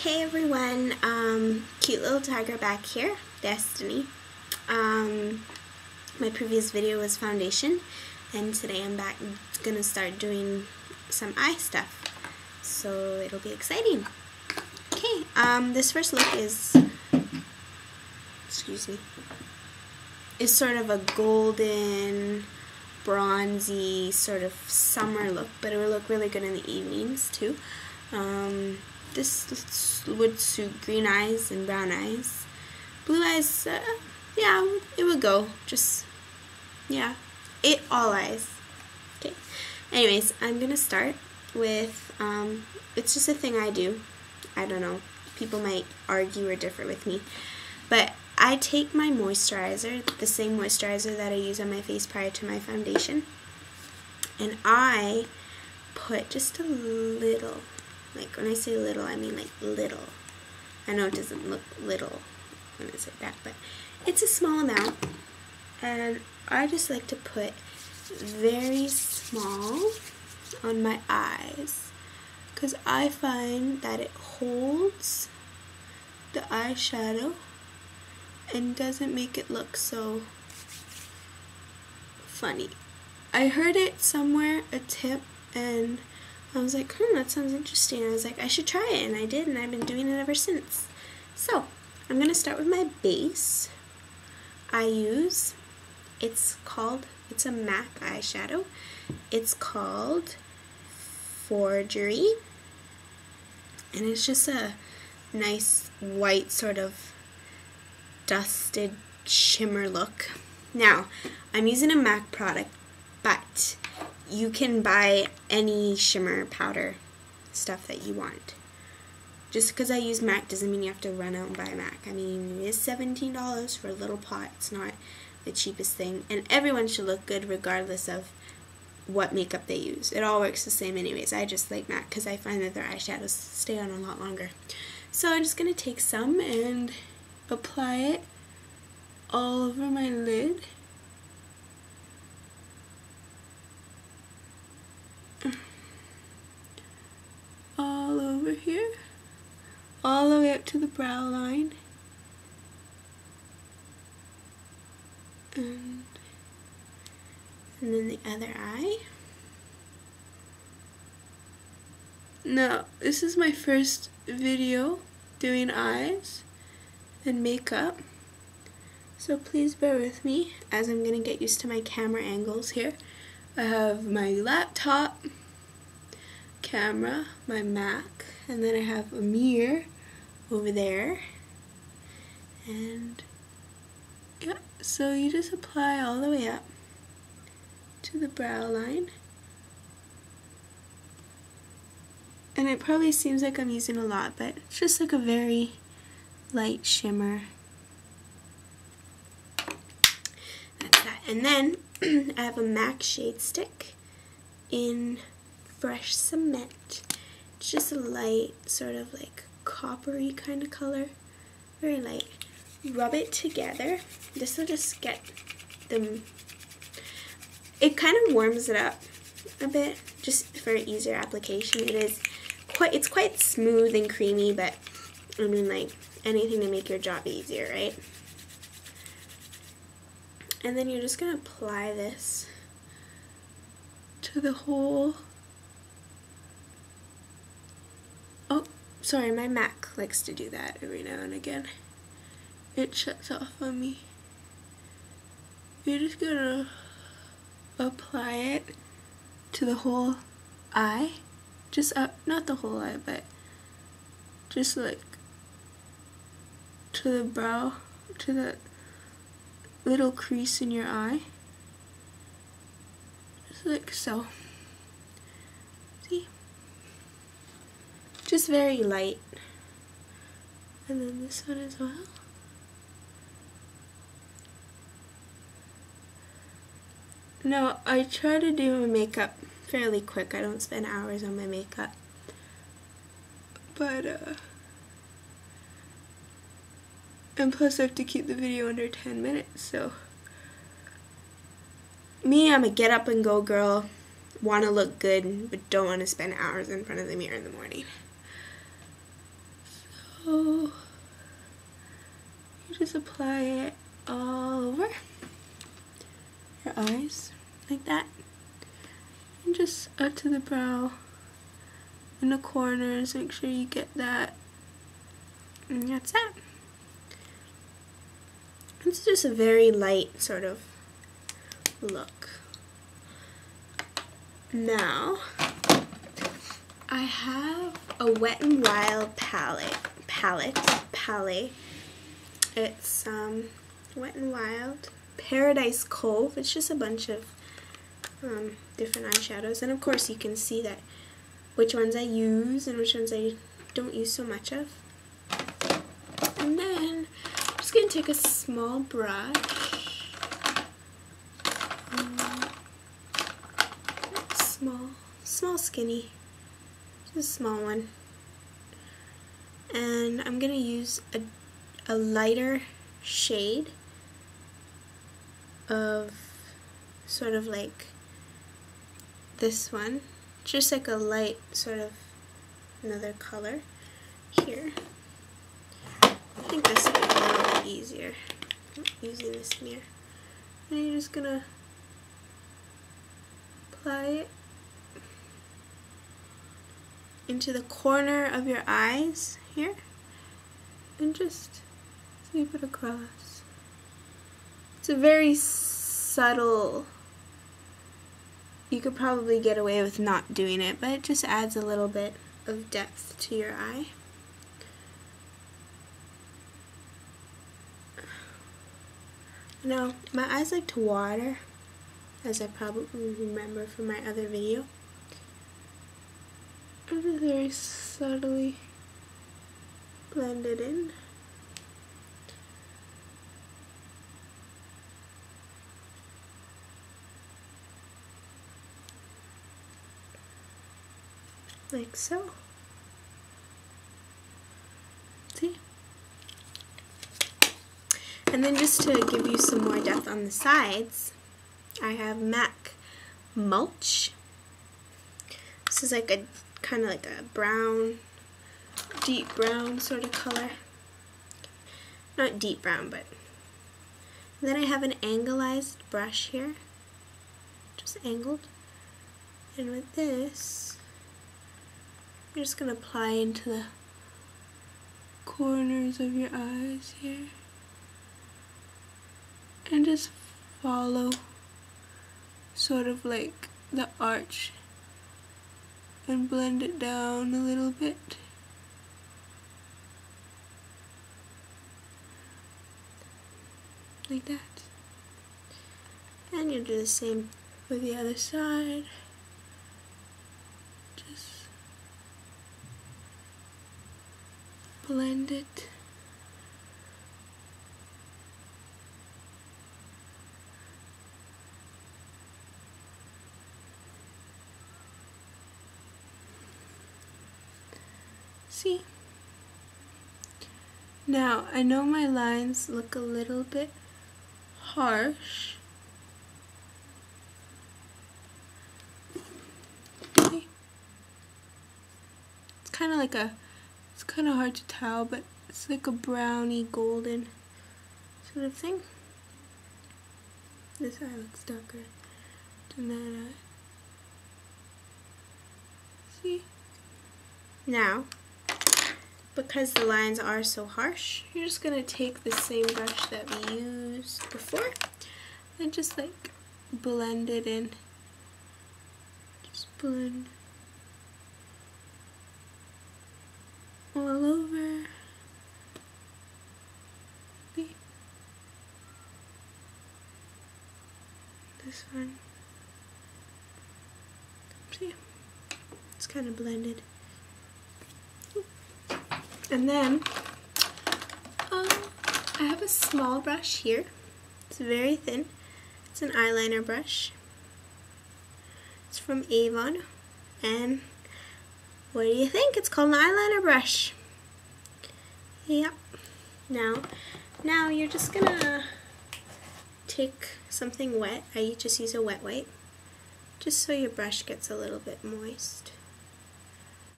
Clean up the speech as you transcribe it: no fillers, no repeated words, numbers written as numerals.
Hey everyone, cute little tiger back here, Destiny. My previous video was foundation, and today I'm back gonna start doing some eye stuff, so it'll be exciting. Okay, this first look is, is sort of a golden, bronzy sort of summer look, but it will look really good in the evenings too. This would suit green eyes and brown eyes. Blue eyes, yeah, it would go. Just, yeah, all eyes. Okay. Anyways, I'm gonna start with, it's just a thing I do. I don't know. People might argue or differ with me. But I take my moisturizer, the same moisturizer that I use on my face prior to my foundation, and I put just a little. Like, when I say little, I mean like little. I know it doesn't look little when I say that, but it's a small amount. And I just like to put very small on my eyes, because I find that it holds the eyeshadow and doesn't make it look so funny. I heard it somewhere, a tip, and I was like, that sounds interesting. I was like, I should try it, and I did, and I've been doing it ever since. So, I'm going to start with my base. It's a MAC eyeshadow. It's called Forgery, and it's just a nice white sort of dusted shimmer look. Now, I'm using a MAC product, but you can buy any shimmer powder stuff that you want. Just because I use MAC doesn't mean you have to run out and buy MAC. I mean, it is $17 for a little pot. It's not the cheapest thing. And everyone should look good regardless of what makeup they use. It all works the same anyways. I just like MAC because I find that their eyeshadows stay on a lot longer. So I'm just going to take some and apply it all over my lid. All over here, all the way up to the brow line, and then the other eye. Now, this is my first video doing eyes and makeup, so please bear with me as I'm going to get used to my camera angles here. I have my laptop camera, my Mac, and then I have a mirror over there, and yeah, so you just apply all the way up to the brow line, and it probably seems like I'm using a lot, but it's just like a very light shimmer. That's that. And then I have a MAC shade stick in Fresh Cement. It's just a light, sort of like coppery kind of color, very light. Rub it together. This will just get them. It kind of warms it up a bit, just for easier application. It's quite smooth and creamy, but I mean, like, anything to make your job easier, right? And then you're just gonna apply this to the whole. Oh, sorry, my Mac likes to do that every now and again. It shuts off on me. You're just gonna apply it to the whole eye. Just up, not the whole eye, but just like to the brow, to the little crease in your eye. Just like so. See? Just very light. And then this one as well. Now, I try to do my makeup fairly quick. I don't spend hours on my makeup. But, and plus I have to keep the video under 10 minutes, so. Me, I'm a get up and go girl. Want to look good, but don't want to spend hours in front of the mirror in the morning. just apply it all over your eyes, like that. And just up to the brow, in the corners, make sure you get that. And that's that. It's just a very light sort of look. Now, I have a Wet n Wild palette. It's Wet n Wild Paradise Cove. It's just a bunch of different eyeshadows, and of course you can see that which ones I use and which ones I don't use so much of. And then I'm just going to take a small brush, small skinny, just a small one, and I'm going to use a lighter shade of sort of like this one, just like a light sort of another color here. I think this will be a little bit easier using this mirror. And you're just gonna apply it into the corner of your eyes here and just sweep it across. It's a very subtle, you could probably get away with not doing it, but it just adds a little bit of depth to your eye. Now, my eyes like to water, as I probably remember from my other video. I'm just very subtly blend it in. Like so. See? And then just to give you some more depth on the sides, I have MAC MULCH. This is like a kind of like a brown, deep brown sort of color. Not deep brown, but. And then I have an anglized brush here, just angled. And with this, I'm just going to apply into the corners of your eyes here. And just follow sort of like the arch and blend it down a little bit. Like that. And you'll do the same with the other side. Just blend it. See? Now, I know my lines look a little bit harsh. See? It's kind of like it's kind of hard to tell, but it's like a browny golden sort of thing. This eye looks darker than that eye. See? Now, because the lines are so harsh, you're just going to take the same brush that we used before and just like blend it in. Just blend all over. See? This one. See? It's kind of blended. And then, I have a small brush here. It's very thin. It's an eyeliner brush. It's from Avon. And what do you think? It's called an eyeliner brush. Yeah. Now you're just gonna take something wet. I just use a wet wipe, just so your brush gets a little bit moist.